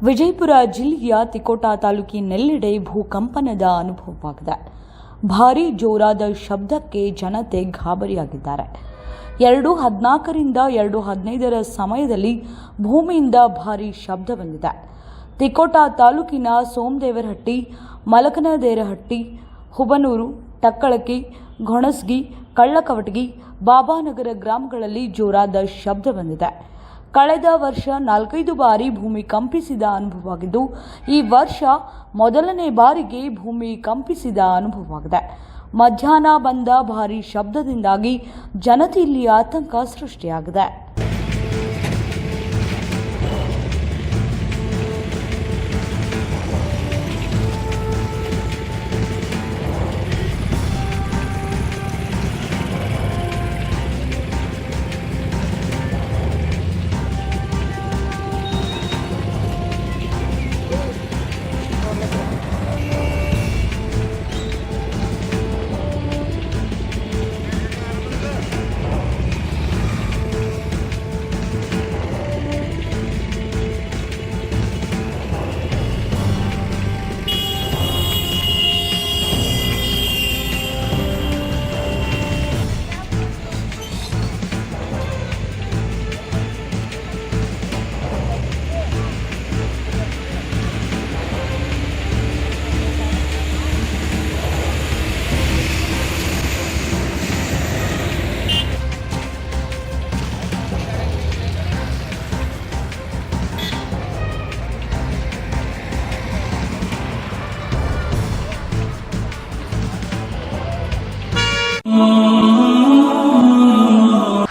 ವಿಜಯಪುರ ಜಿಲ್ಲೆಯ ತಿಕೋಟಾ ತಾಲೂಕಿನೆಲ್ಲೆಡೆ ಭೂಕಂಪನದ ಅನುಭವವಾಗಿದೆ. ಭಾರೀ ಜೋರಾದ ಶಬ್ದಕ್ಕೆ ಜನತೆ ಗಾಬರಿಯಾಗಿದ್ದಾರೆ. 2:14ರಿಂದ 2:15 ಸಮಯದಲ್ಲಿ ಭೂಮಿಯಿಂದ ಭಾರೀ ಶಬ್ದ ಬಂದಿದೆ. ತಿಕೋಟಾ ತಾಲೂಕಿನ ಸೋಮದೇವರಹಟ್ಟಿ, ಮಲಕನದೇರಹಟ್ಟಿ, ಹುಬನೂರು, ಟಕ್ಕಳಕಿ, ಗೊಣಸ್ಗಿ, ಕಳ್ಳಕವಟಗಿ, ಬಾಬಾನಗರ ಗ್ರಾಮಗಳಲ್ಲಿ ಜೋರಾದ ಶಬ್ದ ಬಂದಿದೆ. ಕಳೆದ ವರ್ಷ 4-5 ಬಾರಿ ಭೂಮಿ ಕಂಪಿಸಿದ ಅನುಭವವಾಗಿದ್ದು, ಈ ವರ್ಷ ಮೊದಲನೇ ಬಾರಿಗೆ ಭೂಮಿ ಕಂಪಿಸಿದ ಅನುಭವವಾಗಿದೆ. ಮಧ್ಯಾಹ್ನ ಬಂದ ಭಾರೀ ಶಬ್ದದಿಂದಾಗಿ ಜನತೆಯಲ್ಲಿ ಆತಂಕ ಸೃಷ್ಟಿಯಾಗಿದೆ.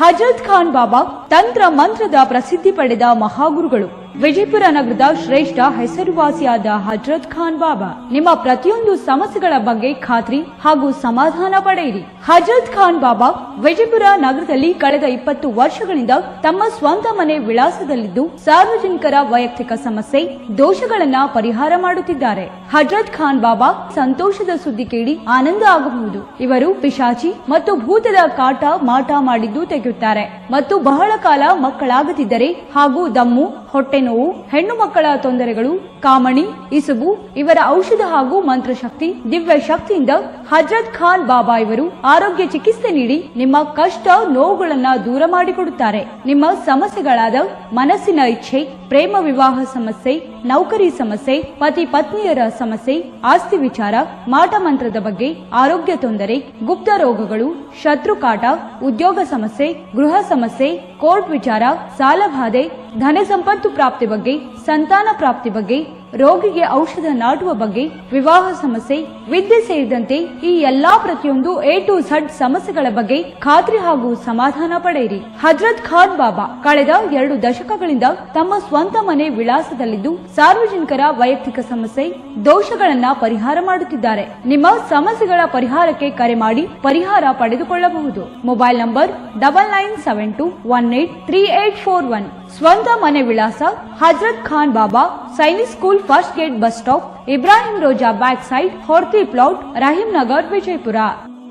ಹಜರತ್ ಖಾನ್ ಬಾಬಾ ತಂತ್ರ ಮಂತ್ರದ ಪ್ರಸಿದ್ಧಿ ಪಡೆದ ಮಹಾಗುರುಗಳು. ವಿಜಯಪುರ ನಗರದ ಶ್ರೇಷ್ಠ ಹೆಸರುವಾಸಿಯಾದ ಹಜರತ್ ಖಾನ್ ಬಾಬಾ ನಿಮ್ಮ ಪ್ರತಿಯೊಂದು ಸಮಸ್ಯೆಗಳ ಬಗ್ಗೆ ಖಾತ್ರಿ ಹಾಗೂ ಸಮಾಧಾನ ಪಡೆಯಿರಿ. ಹಜರತ್ ಖಾನ್ ಬಾಬಾ ವಿಜಯಪುರ ನಗರದಲ್ಲಿ ಕಳೆದ 20 ವರ್ಷಗಳಿಂದ ತಮ್ಮ ಸ್ವಂತ ಮನೆ ವಿಳಾಸದಲ್ಲಿದ್ದು ಸಾರ್ವಜನಿಕರ ವೈಯಕ್ತಿಕ ಸಮಸ್ಯೆ ದೋಷಗಳನ್ನ ಪರಿಹಾರ ಮಾಡುತ್ತಿದ್ದಾರೆ. ಹಜರತ್ ಖಾನ್ ಬಾಬಾ ಸಂತೋಷದ ಸುದ್ದಿ ಕೇಳಿ ಆನಂದ ಆಗಬಹುದು. ಇವರು ಪಿಶಾಚಿ ಮತ್ತು ಭೂತದ ಕಾಟ ಮಾಟ ಮಾಡಿದ್ದು ತೆಗೆಯುತ್ತಾರೆ ಮತ್ತು ಬಹಳ ಕಾಲ ಮಕ್ಕಳಾಗದಿದ್ದರೆ ಹಾಗೂ ದಮ್ಮು, ಹೊಟ್ಟೆ ನೋವು, ಹೆಣ್ಣು ಮಕ್ಕಳ ತೊಂದರೆಗಳು, ಕಾಮಣಿ, ಇಸುಬು ಇವರ ಔಷಧ ಹಾಗೂ ಮಂತ್ರಶಕ್ತಿ, ದಿವ್ಯ ಶಕ್ತಿಯಿಂದ ಹಜರತ್ ಖಾನ್ ಬಾಬಾ ಇವರು ಆರೋಗ್ಯ ಚಿಕಿತ್ಸೆ ನೀಡಿ ನಿಮ್ಮ ಕಷ್ಟ ನೋವುಗಳನ್ನ ದೂರ ಮಾಡಿಕೊಡುತ್ತಾರೆ. ನಿಮ್ಮ ಸಮಸ್ಯೆಗಳಾದ ಮನಸ್ಸಿನ ಇಚ್ಛೆ, ಪ್ರೇಮ ವಿವಾಹ ಸಮಸ್ಯೆ, ನೌಕರಿ ಸಮಸ್ಯೆ, ಪತಿ ಪತ್ನಿಯರ ಸಮಸ್ಯೆ, ಆಸ್ತಿ ವಿಚಾರ, ಮಾಟ ಮಂತ್ರದ ಬಗ್ಗೆ, ಆರೋಗ್ಯ ತೊಂದರೆ, ಗುಪ್ತ ರೋಗಗಳು, ಶತ್ರುಕಾಟ, ಉದ್ಯೋಗ ಸಮಸ್ಯೆ, ಗೃಹ ಸಮಸ್ಯೆ, ಕೋರ್ಟ್ ವಿಚಾರ, ಸಾಲಬಾಧೆ, ಧನ ಸಂಪತ್ತು ಪ್ರಾಪ್ತಿ ಬಗ್ಗೆ, ಸಂತಾನ ಪ್ರಾಪ್ತಿ ಬಗ್ಗೆ, ರೋಗಿಗೆ ಔಷಧ ನಾಟುವ ಬಗ್ಗೆ, ವಿವಾಹ ಸಮಸ್ಯೆ, ವಿದ್ಯೆ ಸೇರಿದಂತೆ ಈ ಎಲ್ಲಾ ಪ್ರತಿಯೊಂದು A to Z ಸಮಸ್ಯೆಗಳ ಬಗ್ಗೆ ಖಾತ್ರಿ ಹಾಗೂ ಸಮಾಧಾನ ಪಡೆಯಿರಿ. ಹಜರತ್ ಖಾನ್ ಬಾಬಾ ಕಳೆದ 2 ದಶಕಗಳಿಂದ ತಮ್ಮ ಸ್ವಂತ ಮನೆ ವಿಳಾಸದಲ್ಲಿದ್ದು ಸಾರ್ವಜನಿಕರ ವೈಯಕ್ತಿಕ ಸಮಸ್ಯೆ ದೋಷಗಳನ್ನ ಪರಿಹಾರ ಮಾಡುತ್ತಿದ್ದಾರೆ. ನಿಮ್ಮ ಸಮಸ್ಯೆಗಳ ಪರಿಹಾರಕ್ಕೆ ಕರೆ ಮಾಡಿ ಪರಿಹಾರ ಪಡೆದುಕೊಳ್ಳಬಹುದು. Mobile number 9972183841. ಸ್ವಂತ ಮನೆ ವಿಳಾಸ Hazrat Khan Baba, Sainik school, first gate, bus stop, Ibrahim Roza back side, Horti plot, Rahim Nagar, Vijayapura.